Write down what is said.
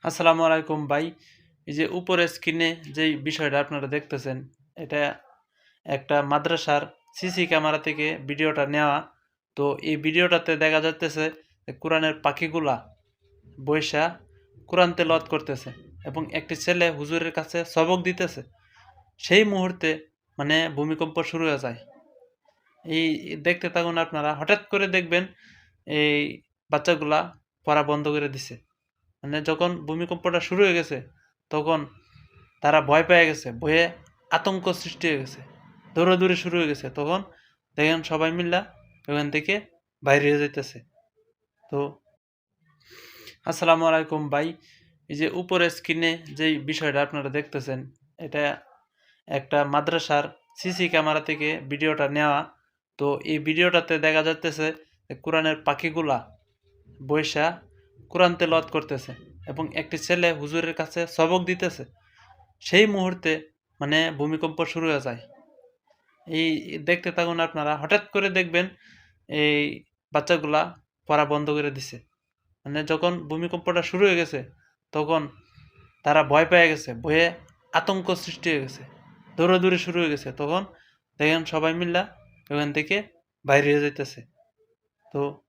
আসসালামু আলাইকুম ভাই। এই যে উপরে স্ক্রিনে যেই বিষয়টা আপনারা দেখতেছেন, এটা একটা মাদ্রাসার সিসি ক্যামেরা থেকে ভিডিওটা নেওয়া। তো এই ভিডিওটাতে দেখা যাইতেছে যে কোরআনের পাখিগুলা বইসা কোরআন তেলাওয়াত করতেছে এবং একটি ছেলে হুজুরের কাছে সবক দিতেছে। সেই মুহূর্তে ভূমিকম্প শুরু হয়ে যায়। এই দেখতে থাকুন আপনারা। হঠাৎ করে দেখবেন এই বাচ্চাগুলা পড়া বন্ধ করে দিছে। যখন ভূমিকম্পটা শুরু হয়ে গেছে, তখন তারা ভয় পেয়ে গেছে। ভয়ে আতঙ্ক সৃষ্টি হয়ে গেছে। দৌড়াদৌড়ি শুরু হয়ে গেছে। তখন দেখেন সবাই মিল্লা ওখান থেকে বাইরে হয়ে যাইতেছে। তো আসসালামু আলাইকুম ভাই। এই যে উপরে স্ক্রিনে যেই বিষয়টা আপনারা দেখতেছেন, এটা একটা মাদ্রাসার সিসি ক্যামেরা থেকে ভিডিওটা নেওয়া। তো এই ভিডিওটাতে দেখা যাইতেছে যে কোরআনের পাখিগুলা বইসা কোরআন তেলাওয়াত করতেছে এবং একটি ছেলে হুজুরের কাছে সবক দিতেছে। সেই মুহূর্তে ভূমিকম্প শুরু হয়ে যায়। এই দেখতে থাকুন আপনারা। হঠাৎ করে দেখবেন এই বাচ্চাগুলা পড়া বন্ধ করে দিছে। যখন ভূমিকম্পটা শুরু হয়ে গেছে, তখন তারা ভয় পেয়ে গেছে। ভয়ে আতঙ্ক সৃষ্টি হয়ে গেছে। দৌড়াদৌড়ি শুরু হয়ে গেছে। তখন দেখেন সবাই মিল্লা ওখান থেকে বাইরে হয়ে যাইতেছে। তো